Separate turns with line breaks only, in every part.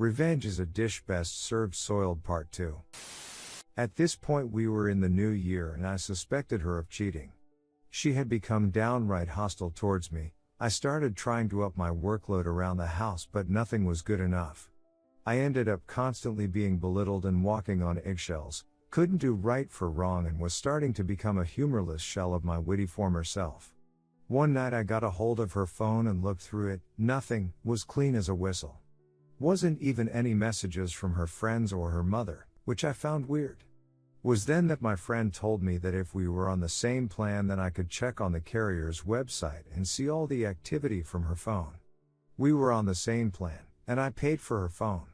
Revenge is a dish best served soiled part 2. At this point we were in the new year and I suspected her of cheating. She had become downright hostile towards me. I started trying to up my workload around the house but nothing was good enough. I ended up constantly being belittled and walking on eggshells, couldn't do right for wrong and was starting to become a humorless shell of my witty former self. One night I got a hold of her phone and looked through it, nothing, was clean as a whistle. Wasn't even any messages from her friends or her mother, which I found weird. Was then that my friend told me that if we were on the same plan then I could check on the carrier's website and see all the activity from her phone. We were on the same plan, and I paid for her phone.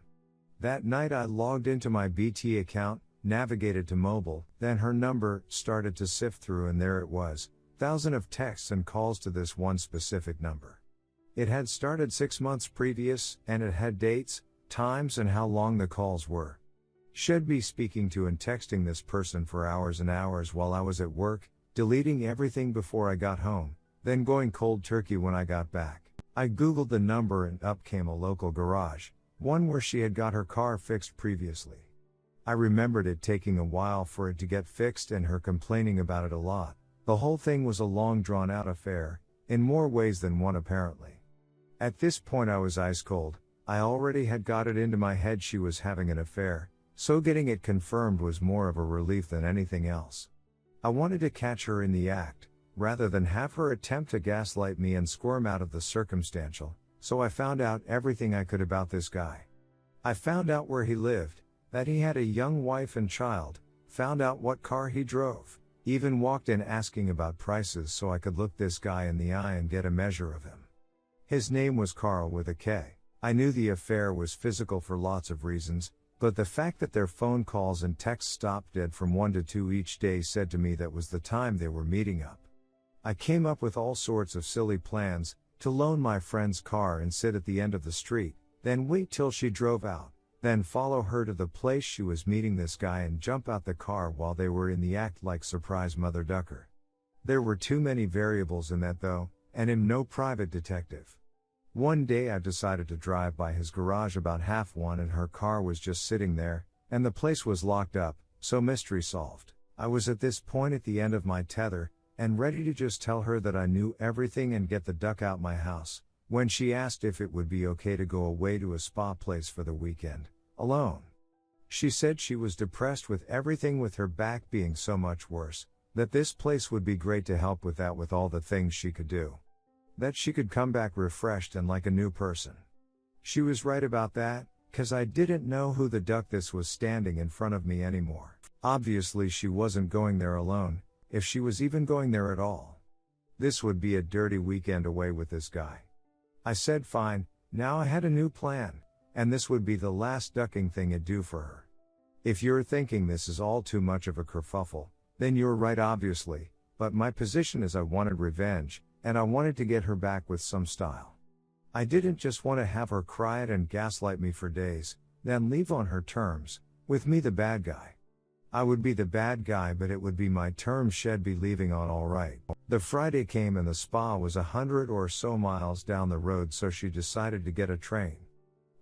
That night I logged into my BT account, navigated to mobile, then her number started to sift through and there it was, thousands of texts and calls to this one specific number. It had started 6 months previous, and it had dates, times and how long the calls were. She'd be speaking to and texting this person for hours and hours while I was at work, deleting everything before I got home, then going cold turkey when I got back. I googled the number and up came a local garage, one where she had got her car fixed previously. I remembered it taking a while for it to get fixed and her complaining about it a lot. The whole thing was a long drawn out affair, in more ways than one apparently. At this point I was ice cold. I already had got it into my head she was having an affair, so getting it confirmed was more of a relief than anything else. I wanted to catch her in the act, rather than have her attempt to gaslight me and squirm out of the circumstantial, so I found out everything I could about this guy. I found out where he lived, that he had a young wife and child, found out what car he drove, even walked in asking about prices so I could look this guy in the eye and get a measure of him. His name was Carl with a K. I knew the affair was physical for lots of reasons, but the fact that their phone calls and texts stopped dead from 1 to 2 each day said to me that was the time they were meeting up. I came up with all sorts of silly plans, to loan my friend's car and sit at the end of the street, then wait till she drove out, then follow her to the place she was meeting this guy and jump out the car while they were in the act like surprise mother ducker. There were too many variables in that though, and I'm no private detective. One day I decided to drive by his garage about 1:30 and her car was just sitting there, and the place was locked up, so mystery solved. I was at this point at the end of my tether, and ready to just tell her that I knew everything and get the duck out my house, when she asked if it would be okay to go away to a spa place for the weekend, alone. She said she was depressed with everything with her back being so much worse, that this place would be great to help with that with all the things she could do. That she could come back refreshed and like a new person. She was right about that, 'cause I didn't know who the duck this was standing in front of me anymore. Obviously she wasn't going there alone, if she was even going there at all. This would be a dirty weekend away with this guy. I said fine, now I had a new plan, and this would be the last ducking thing I'd do for her. If you're thinking this is all too much of a kerfuffle, then you're right obviously, but my position is I wanted revenge, and I wanted to get her back with some style. I didn't just want to have her cry it and gaslight me for days, then leave on her terms, with me the bad guy. I would be the bad guy but it would be my terms she'd be leaving on alright. The Friday came and the spa was 100 or so miles down the road so she decided to get a train.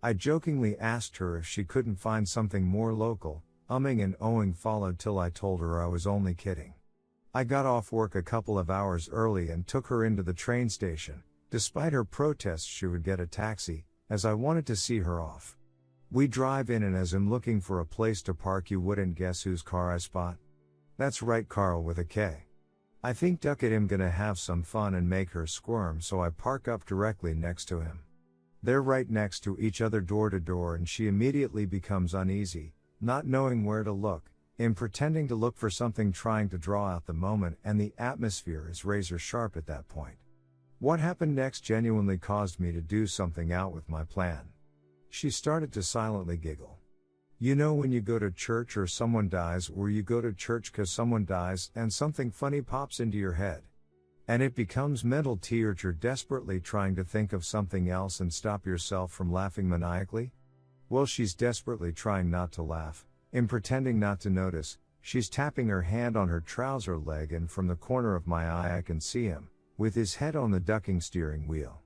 I jokingly asked her if she couldn't find something more local, umming and ohing followed till I told her I was only kidding. I got off work a couple of hours early and took her into the train station. Despite her protests she would get a taxi, as I wanted to see her off. We drive in and as I'm looking for a place to park you wouldn't guess whose car I spot? That's right, Carl with a K. I think duck at him gonna have some fun and make her squirm so I park up directly next to him. They're right next to each other door to door and she immediately becomes uneasy, not knowing where to look. In pretending to look for something trying to draw out the moment and the atmosphere is razor sharp at that point. What happened next genuinely caused me to do something out with my plan. She started to silently giggle. You know when you go to church or someone dies or you go to church 'cause someone dies and something funny pops into your head. And it becomes mental tears you're desperately trying to think of something else and stop yourself from laughing maniacally? Well she's desperately trying not to laugh. In pretending not to notice, she's tapping her hand on her trouser leg and from the corner of my eye I can see him, with his head on the ducking steering wheel.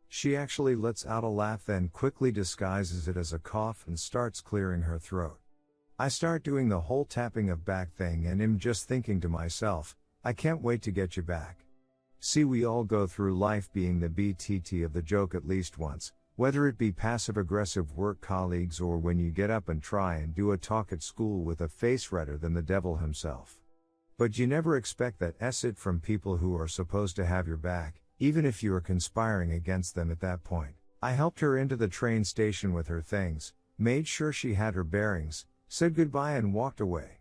She actually lets out a laugh, then quickly disguises it as a cough and starts clearing her throat. I start doing the whole tapping of back thing and am just thinking to myself, I can't wait to get you back. See, we all go through life being the BTT of the joke at least once, whether it be passive-aggressive work colleagues or when you get up and try and do a talk at school with a face redder than the devil himself. But you never expect that it from people who are supposed to have your back, even if you are conspiring against them at that point. I helped her into the train station with her things, made sure she had her bearings, said goodbye and walked away.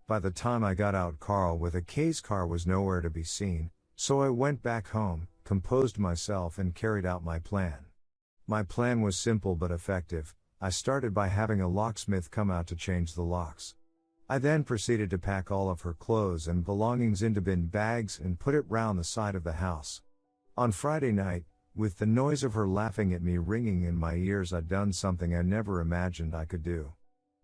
By the time I got out, Carl with a K's car was nowhere to be seen, so I went back home, composed myself and carried out my plan. My plan was simple but effective. I started by having a locksmith come out to change the locks. I then proceeded to pack all of her clothes and belongings into bin bags and put it round the side of the house. On Friday night, with the noise of her laughing at me ringing in my ears, I'd done something I never imagined I could do.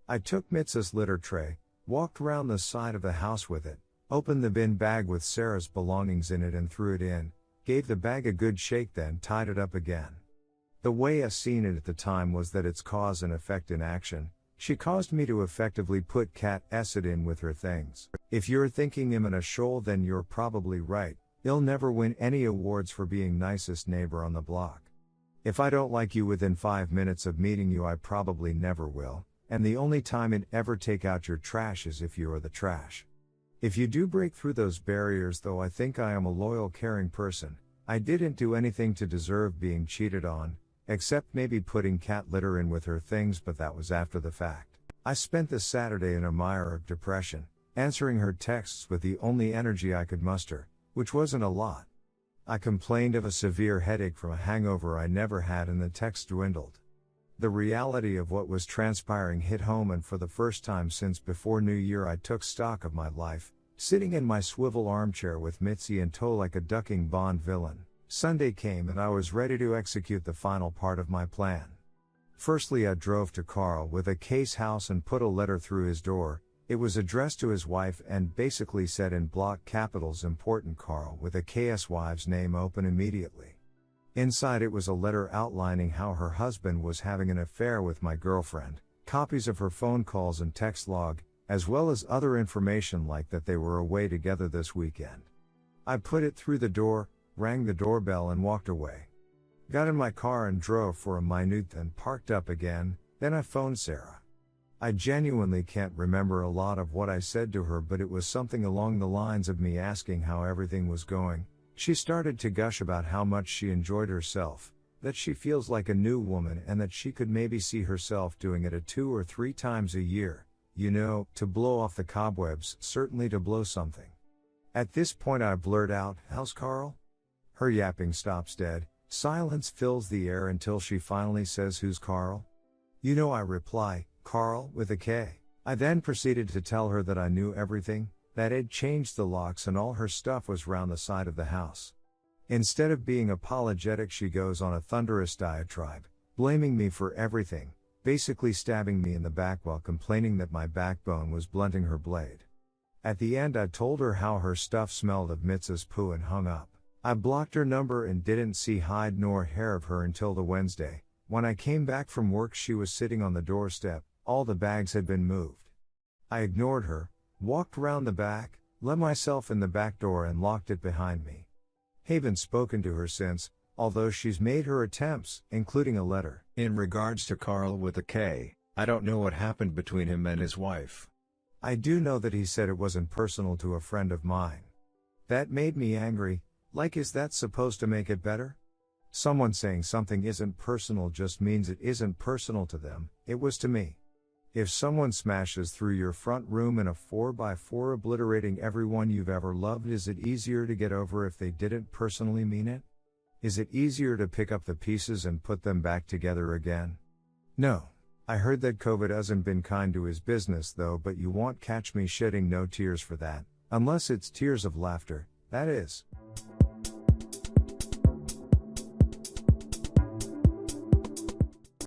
I took Mitza's litter tray, walked round the side of the house with it, opened the bin bag with Sarah's belongings in it and threw it in, gave the bag a good shake, then tied it up again. The way I seen it at the time was that it's cause and effect in action. She caused me to effectively put Cat Acid in with her things. If you're thinking him in a shoal, then you're probably right. He'll never win any awards for being nicest neighbor on the block. If I don't like you within 5 minutes of meeting you, I probably never will, and the only time it'd ever take out your trash is if you are the trash. If you do break through those barriers, though, I think I am a loyal, caring person. I didn't do anything to deserve being cheated on, except maybe putting cat litter in with her things, but that was after the fact. I spent the Saturday in a mire of depression, answering her texts with the only energy I could muster, which wasn't a lot. I complained of a severe headache from a hangover I never had, and the text dwindled. The reality of what was transpiring hit home, and for the first time since before New Year I took stock of my life, sitting in my swivel armchair with Mitzi in tow like a ducking Bond villain. Sunday came and I was ready to execute the final part of my plan. Firstly, I drove to Carl with a K's house and put a letter through his door. It was addressed to his wife and basically said in block capitals, "Important Carl," with a K's wife's name. Open immediately. Inside it was a letter outlining how her husband was having an affair with my girlfriend, copies of her phone calls and text log, as well as other information like that they were away together this weekend. I put it through the door, rang the doorbell and walked away. Got in my car and drove for a minute, then parked up again, then I phoned Sarah. I genuinely can't remember a lot of what I said to her, but it was something along the lines of me asking how everything was going. She started to gush about how much she enjoyed herself, that she feels like a new woman and that she could maybe see herself doing it 2 or 3 times a year, to blow off the cobwebs, certainly to blow something. At this point I blurt out, "How's Carl?" Her yapping stops dead, silence fills the air until she finally says, "Who's Carl?" I reply, "Carl, with a K." I then proceeded to tell her that I knew everything, that Ed changed the locks and all her stuff was round the side of the house. Instead of being apologetic, she goes on a thunderous diatribe, blaming me for everything, basically stabbing me in the back while complaining that my backbone was blunting her blade. At the end I told her how her stuff smelled of Mitza's poo and hung up. I blocked her number and didn't see hide nor hair of her until the Wednesday. When I came back from work, she was sitting on the doorstep, all the bags had been moved. I ignored her, walked round the back, let myself in the back door and locked it behind me. Haven't spoken to her since, although she's made her attempts, including a letter. In regards to Carl with a K, I don't know what happened between him and his wife. I do know that he said it wasn't personal to a friend of mine. That made me angry. Like, is that supposed to make it better? Someone saying something isn't personal just means it isn't personal to them. It was to me. If someone smashes through your front room in a 4x4 obliterating everyone you've ever loved, is it easier to get over if they didn't personally mean it? Is it easier to pick up the pieces and put them back together again? No. I heard that COVID hasn't been kind to his business though, but you won't catch me shedding no tears for that, unless it's tears of laughter, that is.